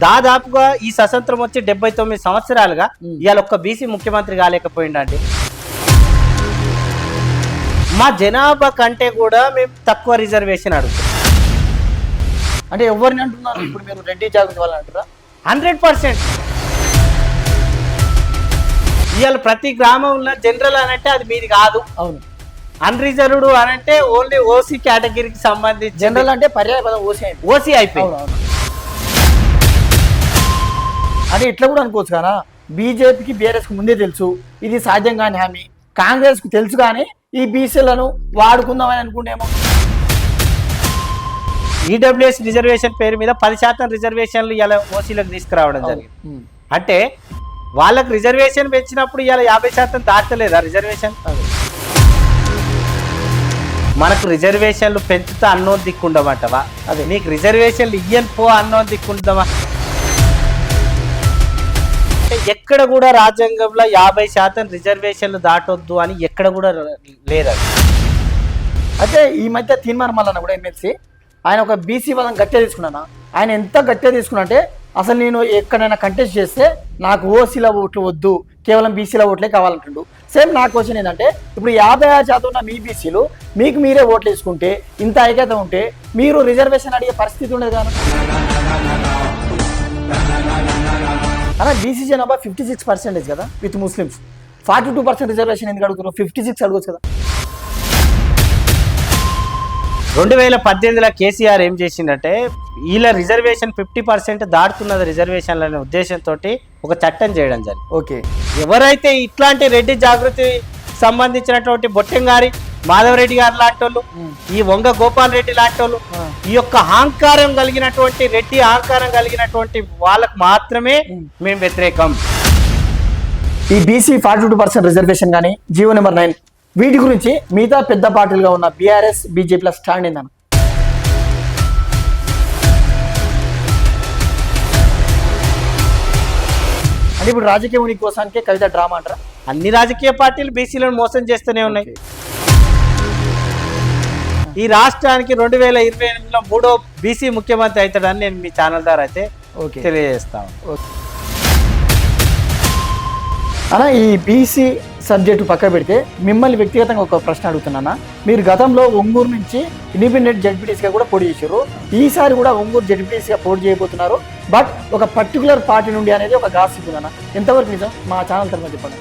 దాదాపుగా ఈ స్వతంత్రం వచ్చి 79 సంవత్సరాలుగా ఇవాళ ఒక్క బీసీ ముఖ్యమంత్రి కాలేకపోయిందండి. మా జనాభా కంటే కూడా మేము తక్కువ రిజర్వేషన్ అడుగుతాం. అంటే ఎవరిని అంటున్నారు ఇప్పుడు మీరు? రెడ్డి జాగృతి వాళ్ళని అంటారా? 100%. ఇవాళ ప్రతి గ్రామంలో జనరల్ అనంటే అది మీది కాదు. అవును. అన్రిజర్వ్డ్ అనంటే ఓన్లీ ఓసీ కేటగిరీకి సంబంధించి. జనరల్ అంటే పర్యాయ పదం ఓసీ అయిపోయింది. అంటే ఇట్లా కూడా అనుకోవచ్చు కదా, బీజేపీకి బీఆర్ఎస్కి ముందే తెలుసు ఇది సాధ్యం కాని హామీ, కాంగ్రెస్కు తెలుసు కానీ ఈ బీసీలను వాడుకుందామని అనుకుంటేమో. ఈడబ్ల్యూఎస్ రిజర్వేషన్ పేరు మీద 10% రిజర్వేషన్లు ఇలా ఓసీలకు తీసుకురావడం జరిగింది. అంటే వాళ్ళకి రిజర్వేషన్ పెంచినప్పుడు ఇలా 50% దాటలేదా రిజర్వేషన్? మనకు రిజర్వేషన్లు పెంచుతా అన్నోని దిక్కుండమంటవా? అదే నీకు రిజర్వేషన్లు ఇయ్యని పో అన్నోని దిక్కుండమా? ఎక్కడ కూడా రాజ్యాంగంలో 50% రిజర్వేషన్లు దాటొద్దు అని ఎక్కడ కూడా లేదు. అయితే ఈ మధ్య తీర్మానం మల్లన్న కూడా ఎమ్మెల్సీ ఆయన ఒక బీసీ పదం గట్టిగా తీసుకున్నాను. ఆయన ఎంత గట్టిగా తీసుకున్నా అంటే అసలు నేను ఎక్కడైనా కంటెస్ట్ చేస్తే నాకు ఓసీల ఓట్లు వద్దు, కేవలం బీసీల ఓట్లే కావాలంటుండు. సేమ్ నా క్వశ్చన్ ఏంటంటే ఇప్పుడు 56% ఉన్న మీ బీసీలు మీకు మీరే ఓట్లు వేసుకుంటే ఇంత ఐక్యత ఉంటే మీరు రిజర్వేషన్ అడిగే పరిస్థితి ఉండదు కానీ. అలా బీసీ జనాభా 56% కదా విత్ ముస్లిమ్స్. 42% రిజర్వేషన్ ఎందుకు అడుగుతున్నారు? 56 అడగచ్చు కదా. 2018లో కేసీఆర్ ఏం చేసిందంటే వీళ్ళ రిజర్వేషన్ 50% దాటుతున్నది రిజర్వేషన్లు అనే ఉద్దేశంతో ఒక చట్టం చేయడం జరిగింది. ఓకే. ఎవరైతే ఇట్లాంటి రెడ్డి జాగృతి సంబంధించినటువంటి బొట్టెంగారి మాధవరెడ్డి గారు లాంటి వాళ్ళు, ఈ వంగ గోపాల్ రెడ్డి లాంటి వాళ్ళు, ఈ యొక్క అహంకారం కలిగినటువంటి రెడ్డి అహంకారం కలిగినటువంటి వాళ్ళకు మాత్రమే మేము వ్యతిరేకం. ఈ బీసీ 42% రిజర్వేషన్ కానీ జీవో నెంబర్ 9 వీటి గురించి మిగతా పెద్ద పార్టీలుగా ఉన్న బీఆర్ఎస్ బీజేపీల స్టాండ్ ఏందన్న? అంటే ఇప్పుడు రాజకీయ ఉనికి కోసానికే కవిత డ్రామా అంటారా? అన్ని రాజకీయ పార్టీలు బీసీలను మోసం చేస్తూనే ఉన్నాయి. ఈ రాష్ట్రానికి 2028లో 3వ బీసీ ముఖ్యమంత్రి అవుతాడని నేను మీ ఛానల్ ద్వారా అయితే తెలియజేస్తాను. అలా ఈ బీసీ సబ్జెక్టు పక్క పెడితే మిమ్మల్ని వ్యక్తిగతంగా ఒక ప్రశ్న అడుగుతున్నా. మీరు గతంలో ఒంగూరు నుంచి ఇండిపెండెంట్ జడ్పీటీసీగా కూడా పోటీ చేశారు. ఈసారి కూడా ఒంగూరు జడ్పీటీసీగా పోటీ చేయబోతున్నారు. బట్ ఒక పర్టికులర్ పార్టీ నుండి అనేది ఒక గాసిప్ ఉందన్న, ఎంతవరకు నిజం? మా ఛానల్ తరఫున చెప్పండి.